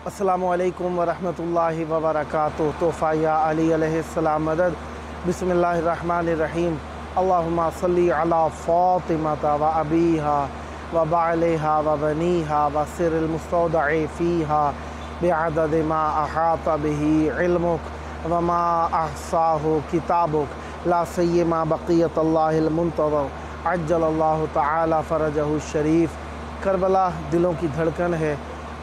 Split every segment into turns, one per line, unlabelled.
अस्सलामुअलैकुम वरहमतुल्लाहि वबरकातुहू। तोहफ़ा या अली अलैहिस्सलाम मदद। बिस्मिल्लाहिर्रहमानिर्रहीम। अल्लाहुम्मा सल्ली अला फ़ातिमता व अबीहा व बालिहा व बनीहा व सिर्रिल मुस्तौदअ फ़ीहा बिअदद मा अहाता बिही इल्मुक व मा अहसाहु किताबुक ला सय्यमा बक़ियतुल्लाहिल मुंतज़र अज्जलल्लाहु तआला फ़रजहु शरीफ। करबला दिलों की धड़कन है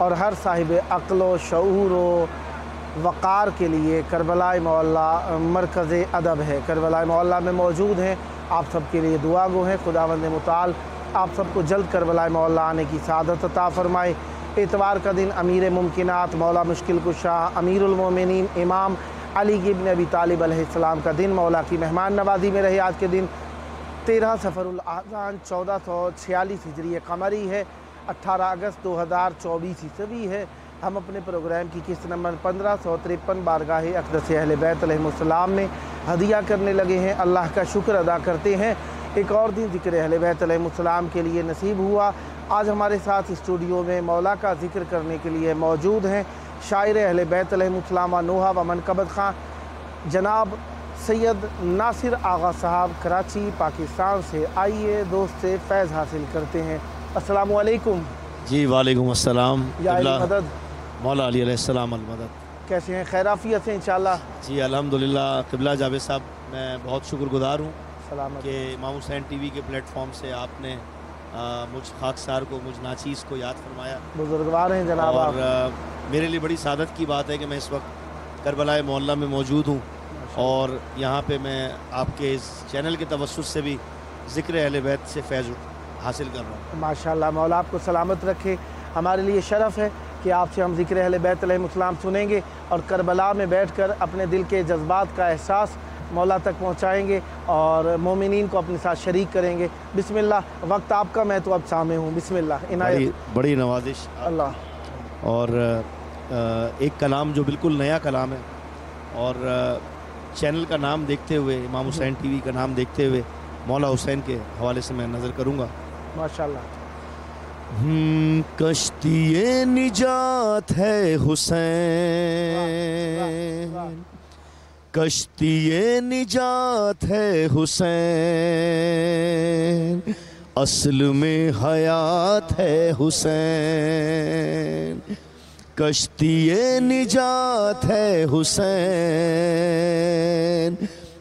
और हर साहिब अक़्ल व शऊर व वक़ार के लिए करबला मौला मरकज़ अदब है। करबला मौला में मौजूद हैं। आप सब के लिए दुआ गो हैं। खुदावंद मुताल आप सबको जल्द करबला मौला आने की सादत अता फ़रमाए। एतवार का दिन अमीर मुमकिनात मौला मुश्किल कुशा अमीरुल मोमिनीन इमाम अली इब्न अबी तालिब अलैहिस्सलाम का दिन मौला की मेहमान नवाज़ी में रहे। आज के दिन 13 सफ़रुल आज़ान 1446 हिजरी कमरी है, 18 अगस्त 2024 ईस्वी है। हम अपने प्रोग्राम की किस्त नंबर 1553 बारगाह अक़दस अहले बैत अलैहिमुस्सलाम में हदिया करने लगे हैं। अल्लाह का शुक्र अदा करते हैं, एक और दिन ज़िक्र अहले बैत अलैहिमुस्सलाम के लिए नसीब हुआ। आज हमारे साथ स्टूडियो में मौला का ज़िक्र करने के लिए मौजूद हैं शायर अहले बैत अलैहिमुस्सलाम व नोहा व मनक़बत ख़ां जनाब सैयद नासिर आगा साहब कराची पाकिस्तान से। आइए दोस्त से फैज़ हासिल करते हैं। अस्सलामु अलैकुम।
जी वालेकुम अस्सलाम।
या अली मदद।
मौला अली अलैहिस्सलाम अल मदद।
कैसे हैं? खैराफियत से इंशाल्लाह।
जी अल्हम्दुलिल्लाह। क़िबला जावेद साहब मैं बहुत शुक्रगुज़ार हूँ कि इमाम हुसैन टीवी के प्लेटफॉर्म से आपने मुझ खाकसार को, मुझ नाचीज़ को याद फरमाया।
बुजुर्गवार हैं जनाब।
और मेरे लिए बड़ी सादत की बात है कि मैं इस वक्त करबला मोहल्ला में मौजूद हूँ और यहाँ पे मैं आपके इस चैनल के तवस्सुत से भी ज़िक्र अहले बैत से फैज़ हासिल कर रहा हूँ।
माशाल्लाह, मौला आपको सलामत रखे। हमारे लिए शरफ़ है कि आपसे हम ज़िक्र अहले बैत अलैहिमुस्सलाम सुनेंगे और करबला में बैठकर अपने दिल के जज्बात का एहसास मौला तक पहुँचाएँगे और मोमिनीन को अपने साथ शरीक करेंगे। बिस्मिल्लाह, वक्त आपका, मैं तो अब सामे हूँ। बिस्मिल्लाह। इनायत।
बड़ी नवाजिश
अल्लाह।
और एक कलाम जो बिल्कुल नया कलाम है और चैनल का नाम देखते हुए, इमाम हुसैन टीवी का नाम देखते हुए मौला हुसैन के हवाले से मैं नज़र करूँगा।
माशाल्लाह।
कश्ती निजात है हुसैन, कश्ती निजात है हुसैन, असल में हयात है हुसैन, कश्ती निजात है हुसैन,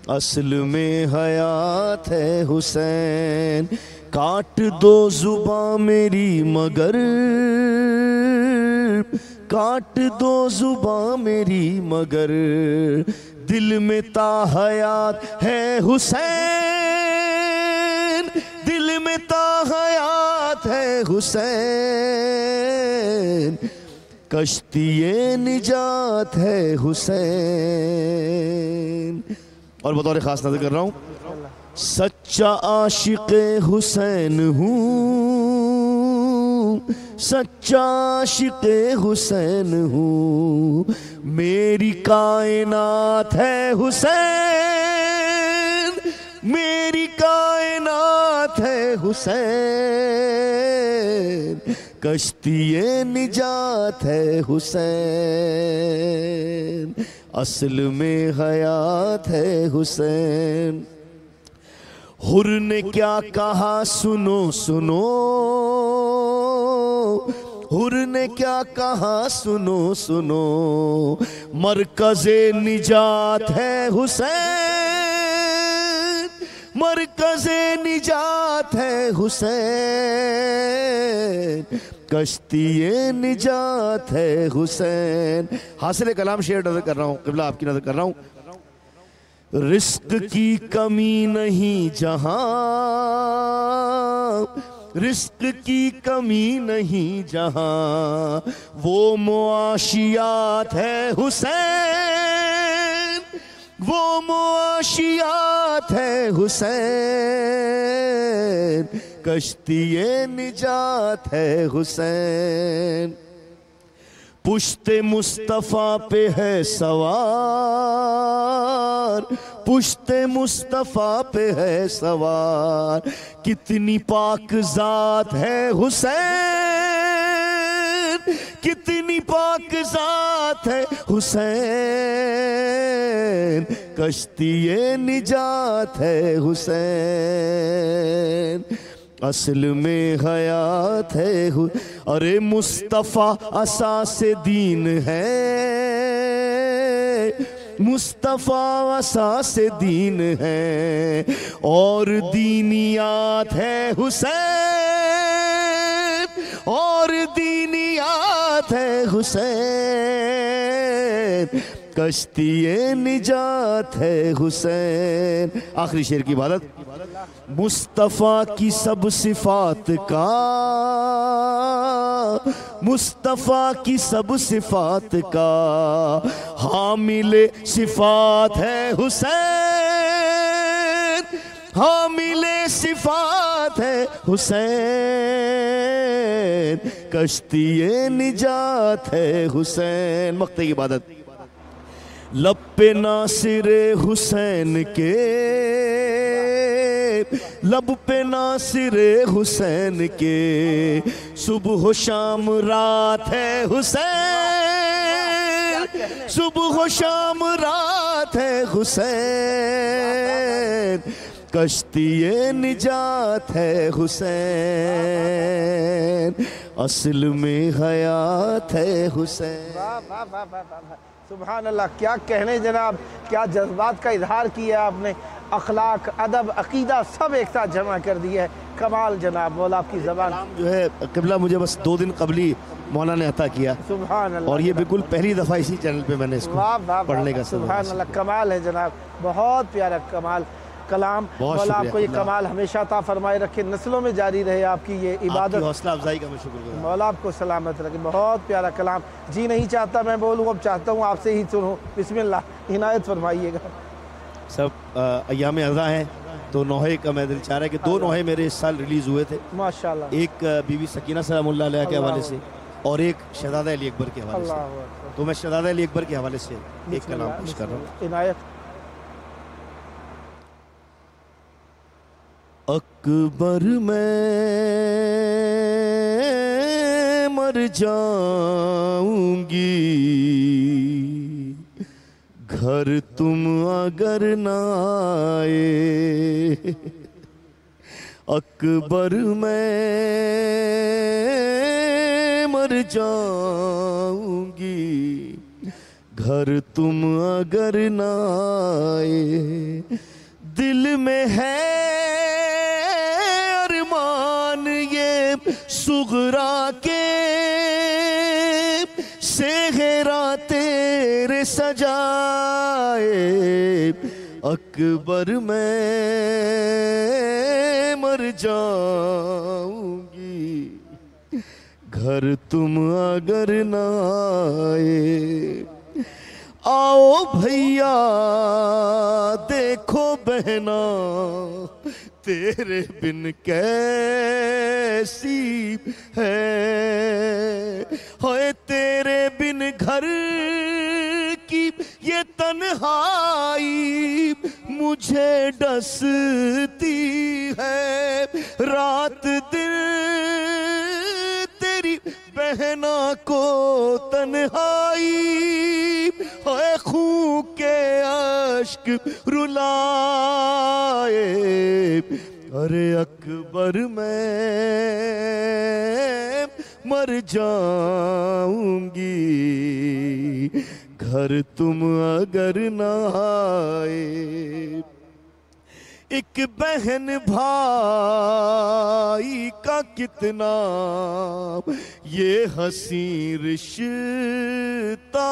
असल में हयात है हुसैन। काट दो जुबां मेरी मगर, काट दो जुबां मेरी मगर, दिल में ताहयात है हुसैन, दिल में ताहयात है हुसैन, कश्ती निजात है हुसैन। और बतौर ख़ास नज़र कर रहा हूँ, सच्चा आशिक़ हुसैन हूँ, सच्चा आशिक़ हुसैन हूँ, मेरी कायनात है हुसैन, मेरी कायनात है हुसैन, कश्ती निजात है हुसैन, असल में हयात है हुसैन। हुर ने क्या कहा सुनो सुनो, हुर ने क्या कहा सुनो सुनो, मरकज़े निजात है हुसैन, मरकज़े निजात है हुसैन, कश्ती निजात है हुसैन। हासिल कलाम शेर नज़र कर रहा हूँ, क़िबला आपकी नज़र कर रहा हूँ। रिस्क की कमी नहीं जहां, रिस्क की कमी नहीं जहां, वो मुआशियात है हुसैन, वो मुआशियात है हुसैन, कश्ती निजात है हुसैन। पुश्ते मुस्तफ़ा पे है सवार, पुश्ते मुस्तफ़ा पे है सवार, कितनी पाक ज़ात है हुसैन, कितनी पाक ज़ात है हुसैन, कश्ती निजात है हुसैन, असल में हयात है अरे मुस्तफ़ा असास दीन है, मुस्तफ़ा असास दीन है और दीनियात है हुसैन, और दीनियात है हुसैन, कश्ती निजात है हुसैन। आखिरी शेर की इबादत। मुस्तफ़ा की सब सिफात का, मुस्तफ़ा की सब सिफात का हामिले सिफात है हुसैन, हामिले सिफात है हुसैन, कश्ती निजात है हुसैन। मक्ते की इबादत। लब पे नासिरे हुसैन के, लब पे नासिरे हुसैन के, सुबह शाम रात है हुसैन, सुबह शाम रात है हुसैन, कश्ती निजात है हुसैन, असल में हयात है हुसैन।
वाह वाह वाह वाह वाह, सुभान अल्लाह। क्या कहने जनाब, क्या जज्बात का इजहार किया आपने। अखलाक, अदब, अकीदा सब एक साथ जमा कर दिया है। कमाल जनाब, मौला आपकी ज़बान
जो है क़िबला मुझे बस 2 दिन कबली मौला ने अता किया,
सुभान अल्लाह,
और ये बिल्कुल पहली दफ़ा इसी चैनल पे मैंने इसको पढ़ने का
सुभान अल्लाह। कमाल है जनाब, बहुत प्यारा कमाल कलाम। मौला आपको ये कमाल हमेशा अता फरमाए रखे, नस्लों में जारी रहे आपकी ये इबादत।
हौसला अफजाई का मैं शुक्र।
मौला आपको सलामत रखे। बहुत प्यारा कलाम। जी नहीं चाहता मैं बोलूँ, अब चाहता हूँ आपसे ही सुनूँ। बिस्मिल्लाह, इनायत फरमाइएगा।
सब अय्याम अज़ा हैं तो नौहे का मैं दिल चाह रहा है कि 2 नौहे मेरे इस साल रिलीज़ हुए थे
माशाल्लाह।
एक बीवी सकीना सलामुल्लाह अलैहा के हवाले से और एक शहज़ादा अली अकबर के हवाले से। तो मैं शहज़ादा अली अकबर के हवाले से एक कलाम पेश कर रहा हूँ।
इनायत।
अकबर मैं मर जाऊंगी घर तुम अगर ना आए, अकबर मैं मर जाऊंगी घर तुम अगर ना आए, दिल में है अरमान ये सुगरा के, सेहरा तेरे सजाए, अकबर मैं मर जाऊंगी घर तुम अगर ना आए। आओ भैया देखो बहना तेरे बिन कैसी है, होए तेरे बिन घर की ये तन्हाई मुझे डसती है, रात दिन तेरी बहना को तन्हाई, होए खून के अश्क रुलाए, अरे अकबर मैं मर जाऊंगी घर तुम अगर ना आए। एक बहन भाई का कितना ये हसी रिश्ता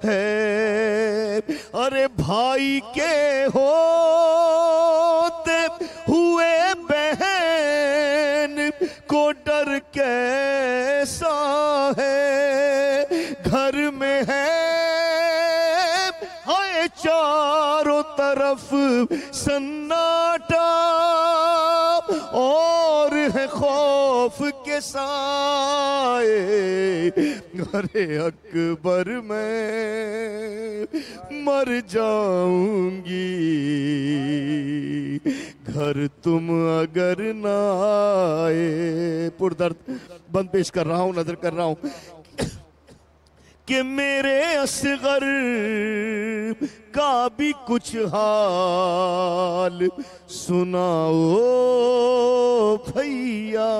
है, अरे भाई के होते हुए बहन को डर कैसा है, घर में है हाय चारों तरफ सन्नाटा और है खौफ के साए, अरे अकबर मैं मर जाऊंगी घर तुम अगर ना आए। पुरदर्द बंद पेश कर रहा हूँ, नजर कर रहा हूँ कि मेरे असगर का भी कुछ हाल सुनाओ भैया।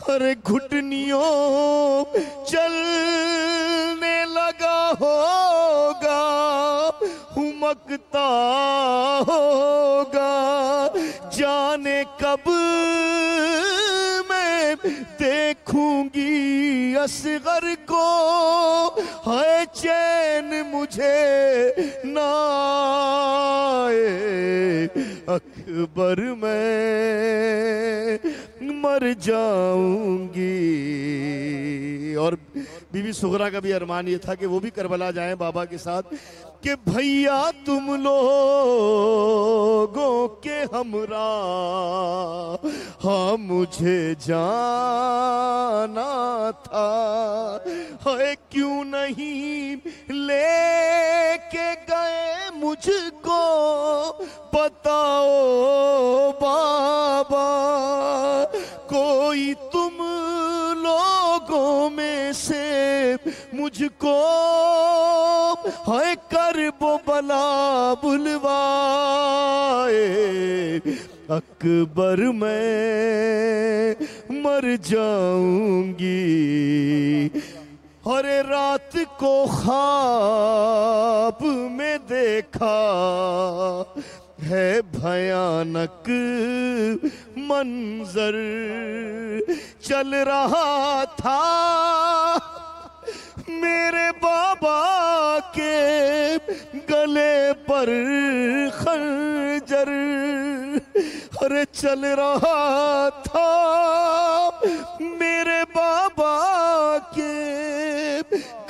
अरे घुटनियों चलने लगा होगा, हुमकता होगा, जाने कब मैं देखूंगी असगर को, है चैन मुझे ना आए अकबर मैं मर जाऊंगी। और बीबी सुगरा का भी अरमान ये था कि वो भी करबला जाएं बाबा के साथ, कि भैया तुम लोगों के हमरा हाँ मुझे जाना था, है क्यों नहीं लेके गए मुझको बताओ बाबा। कोई तुम लोगों में से मुझको है करबो बला बुलवाए अकबर मैं मर जाऊंगी। और रात को ख्वाब में देखा है भयानक मंजर, चल रहा था मेरे बाबा के गले पर खंजर। अरे चल रहा था मेरे बाबा के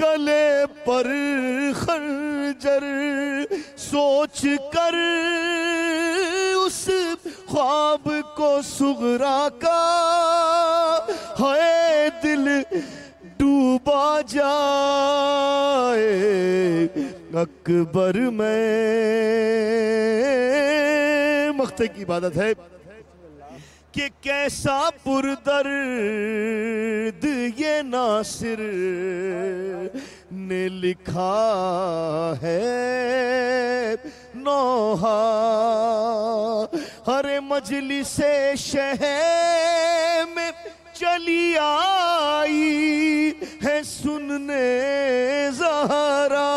गले पर खंजर, सोच कर उस ख्वाब को सुगरा का है दिल डूबा जाए अकबर में। मख्ते की इबादत है कि कैसा पुरदर्द ये नासिर ने लिखा है नौहा। हरे मजलिसे शहर में चली आई है सुनने ज़हरा,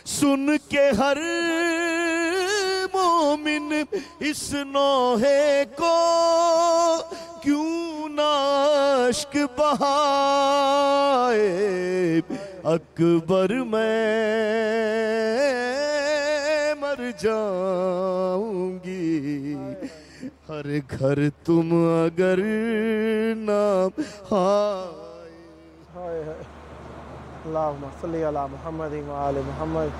सुन के हर मोमिन इस नौहे को क्यों ना अश्क बहाए अकबर मैं मर जाऊंगी। हर घर तुम अगर नाम हाय अल्लाहुम्मा सल्ली अला मुहम्मद व आले मुहम्मद।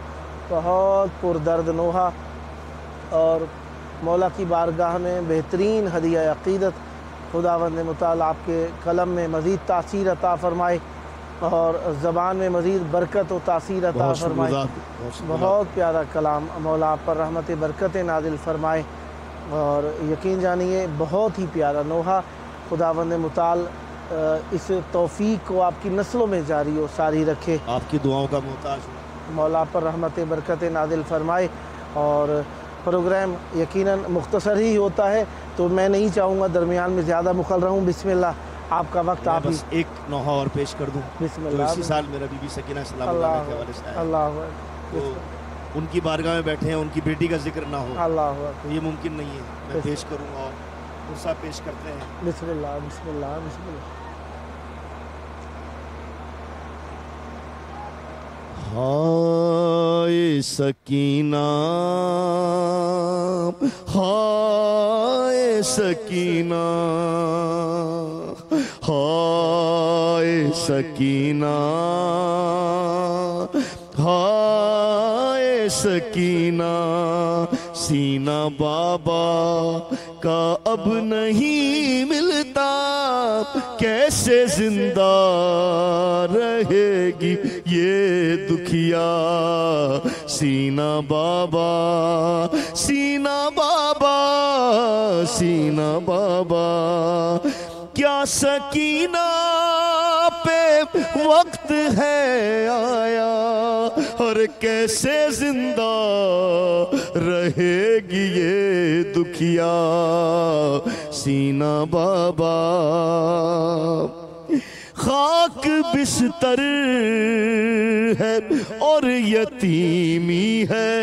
बहुत पुरदर्द नोहा और मौला की बारगाह में बेहतरीन हदिया अक़ीदत खुदावंद मुताल आपके कलम में मज़ीद तासीर अता फ़रमाए और ज़बान में मज़ीद बरकत व तासीर अता फ़रमाए। बहुत प्यारा कलाम मौला आप पर रहमत बरकत नाजिल फ़रमाए और यकीन जानिए बहुत ही प्यारा नोहा। खुदावंद मुताल इस तौफ़ीक़ को आपकी नस्लों में जारी और सारी रखे, आपकी दुआओं का मोहताज मौला पर रहमत बरकत नाजिल फ़रमाए। और प्रोग्राम यकीनन मुख्तसर ही होता है तो मैं नहीं चाहूँगा दरमियान में ज़्यादा मुखल रहूँ। बिस्मिल्लाह आपका वक्त आप बस एक नौहा और पेश कर दूँ। बिस्मिल्लाह। तो इसी साल मेरा बीबी सकीना सलामुल्लाह के हवाले से अल्लाह तो उनकी बारगाह में बैठे हैं, उनकी बेटी का जिक्र ना हो अल्लाह तो ये मुमकिन नहीं है। मैं पेश करूँगा और गुस्सा पेश करते हैं। बिस्मिल्लाह बिस्मिल्लाह बिस्मिल्लाह। हाय सकीना हाय सकीना हाय सकीना हाय सकीना। सीना बाबा का अब नहीं मिलता, कैसे जिंदा रहेगी ये दुखिया। सीना बाबा सीना बाबा सीना बाबा क्या सकीना पे वक्त है आया, और कैसे जिंदा रहेगी ये दुखिया सीना बाबा। खाक बिस्तर है और यतीमी है,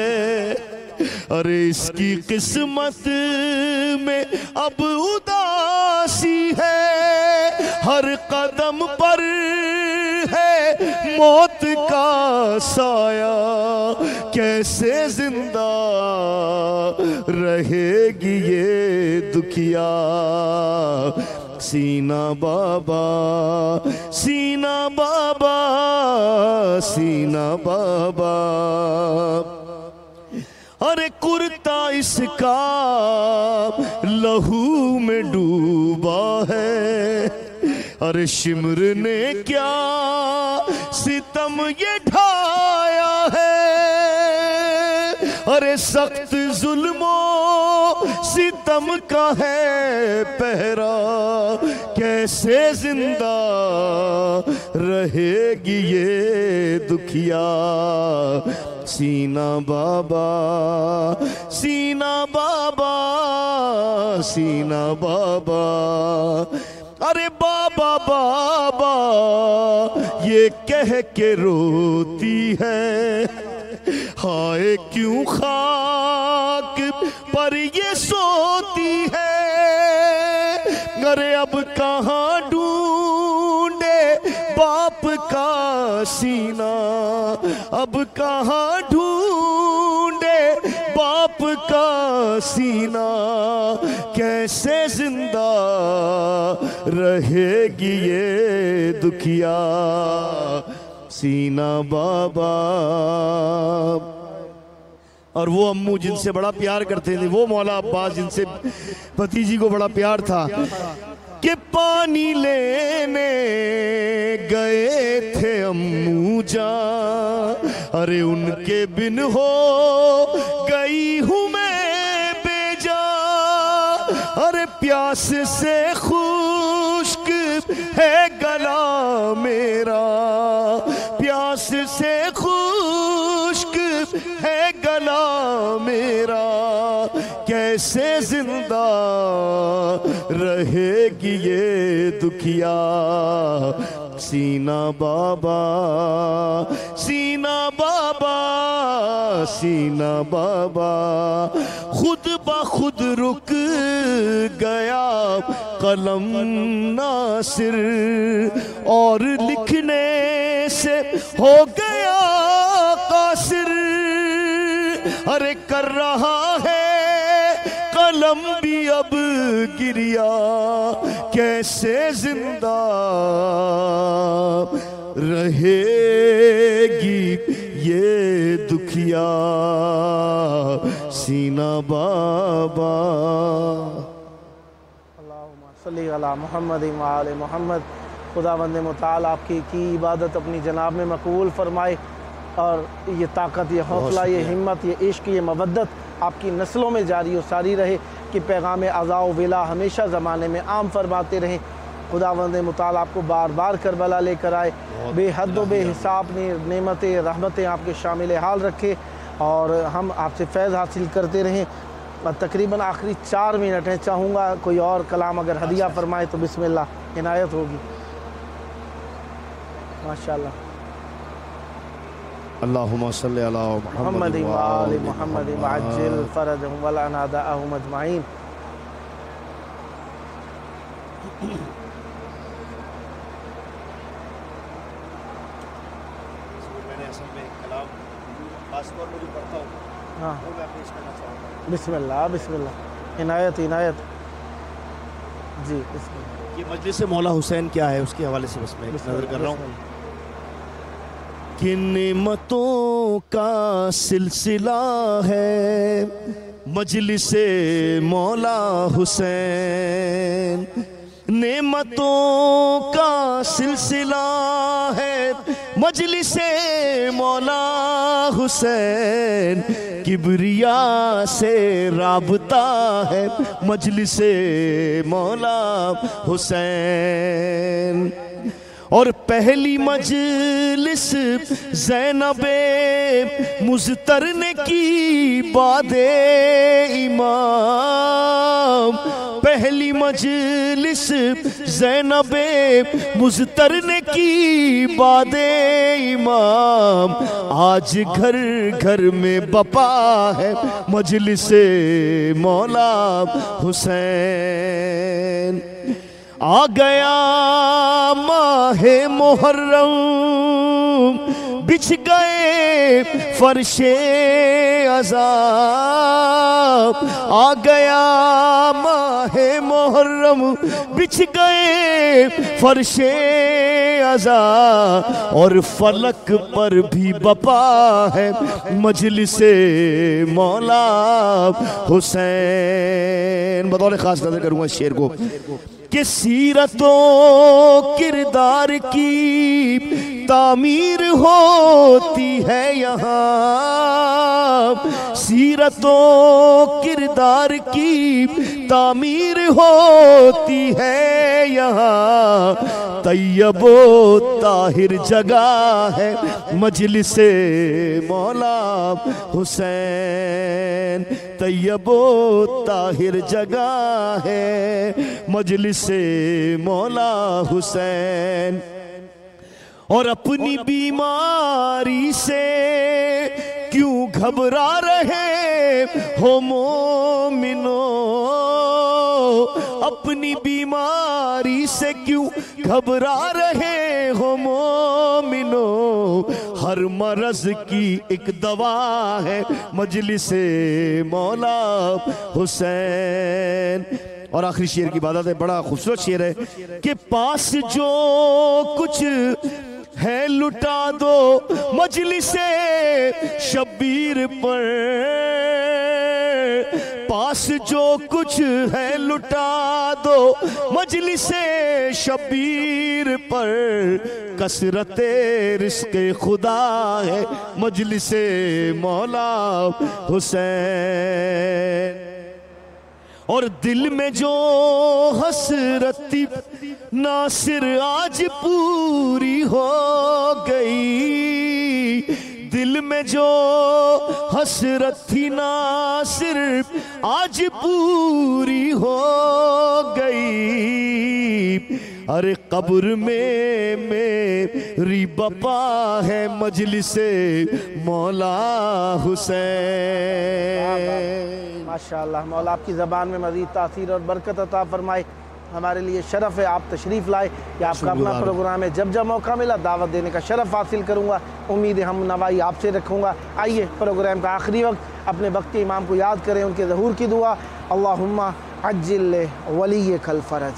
अरे इसकी किस्मत में अब उदासी है, हर कदम पर है मौत का साया, कैसे जिंदा रहेगी ये दुखिया सीना बाबा, सीना बाबा, सीना बाबा। अरे कुर्ता इसका लहू में डूबा है, अरे शिमर ने क्या सितम ये ढाया है, अरे सख्त जुल्मों सितम का है पहरा, कैसे जिंदा रहेगी ये दुखिया सीना बाबा, सीना बाबा, सीना बाबा। अरे बाबा बाबा ये कह के रोती है, हाय क्यों खाक पर ये सोती है, अरे अब कहाँ ढूंढे बाप का सीना, अब कहाँ ढूंढे बाप का सीना, कैसे जिंदा रहेगी ये दुखिया सीना बाबा। और वो अम्मू जिनसे बड़ा प्यार करते थे, वो मौला अब्बास जिनसे भतीजी को बड़ा प्यार था, कि पानी लेने गए थे अम्मू जान, अरे उनके बिन हो गई हूँ मैं बेजा, अरे प्यास से खुश्क है गला मेरा, प्यास से खुश्क है गला मेरा, कैसे जिंदा रहेगी ये दुखिया सीना बाबा, सीना बाबा, सीना बाबा। खुद ब खुद रुक गया कलम नासिर, और लिखने से हो गया कासिर, अरे कर रहा है कलम भी अब गिरिया, कैसे जिंदा रहेगी ये दुखिया सीना बाबा।
अल्लाहुम्मा सल्ली अला मुहम्मद व आले मुहम्मद। खुदावंद मुताल आपकी इबादत अपनी जनाब में मकबूल फरमाए, और ये ताकत, ये हौसला, ये हिम्मत, ये इश्क, ये मवद्दत आपकी नस्लों में जारी और सारी रहे, कि पैगाम अज़ा व विला हमेशा ज़माने में आम फरमाते रहें। खुदावंद मुताल आपको बार बार करबला लेकर आए, बेहद व बेहिसाब नेमतें रहमतें आपके शामिल हाल रखे, और हम आपसे फैज़ हासिल करते रहें। तकरीबन आखिरी 4 मिनट हैं, चाहूँगा कोई और कलाम अगर हदिया फरमाए तो बिस्मिल्लाह इनायत होगी। माशाअल्लाह।
अल्लाहुम्मा सल्ली अला
मुहम्मद व आले मुहम्मद वअज्जिल फरजहुम व लअना दाअहुम अजमाइन।
मैंने असल में कलाम खासतौर पर जो पढ़ता हूँ,
हाँ,
वो मैं पेश करना चाहूँगा।
बिस्मिल्लाह बिस्मिल्लाह, इनायत इनायत जी। बिस्मिल्लाह।
ये मजलिस मौला हुसैन क्या है, उसके हवाले से बस मैं नजर कर रहा हूँ। कि नेमतों का सिलसिला है मजलिसे मौला हुसैन, नेमतों का सिलसिला है मजलिसे मौला हुसैन, किबरिया से राबता है मजलिसे मौला हुसैन। और पहली मजलिस ज़ैनबे मुज़्तर ने की बादे इमाम। पहली मजलिस ज़ैनबे मुज़्तर ने की बादे इमाम। आज घर घर में बपा है मजलिसे मौला हुसैन। आ गया माहे मुहर्रम बिछ गए फर्शे अज़ाब। आ गया माहे मुहर्रम बिछ गए फर्शे अज़ाब। और फलक पर भी बपा है मजलिसे मौला हुसैन। बतौर खास नजर करूँगा इस शेर को कि सीरतो किरदार की तामीर होती है यहाँ। सीरतो किरदार की तामीर होती है यहाँ। तैयबो ताहिर जगह है मजलिसे मौला हुसैन। तैयबो ताहिर जगह है मजलिसे मौला हुसैन। और अपनी बीमारी से क्यों घबरा रहे हो मोमिनो। अपनी बीमारी से क्यों घबरा रहे हो मोमिनो। हर मरज की एक दवा है मजलिसे मौला हुसैन। और आखिरी शेर की बात है, बड़ा खूबसूरत शेर है कि पास जो कुछ है लुटा दो मजलिसे शब्बीर पर। पास जो कुछ है लुटा दो मजलिसे शब्बीर पर। कसरते रिज़्क़े खुदा है मजलिसे मौला हुसैन। और दिल में जो हसरती नासिर आज पूरी हो गई। दिल में जो हसरत थी नासिर आज पूरी हो गई। अरे कब्र में मेरी बपा है मजलिसे मौला हुसैन।
माशाअल्लाह, मौला आपकी ज़बान में मज़ीद तासीर और बरकत अता फरमाए। हमारे लिए शरफ़ है आप तशरीफ़ लाए कि आपका अपना प्रोग्राम है। जब जब मौका मिला दावत देने का शरफ़ हासिल करूँगा। उम्मीद है हम नवाई आपसे रखूँगा। आइए प्रोग्राम का आखिरी वक्त अपने वक्त के इमाम को याद करें, उनके ज़हूर की दुआ। अल्लाहुम्मा अज्जिल वली कल फ़रज।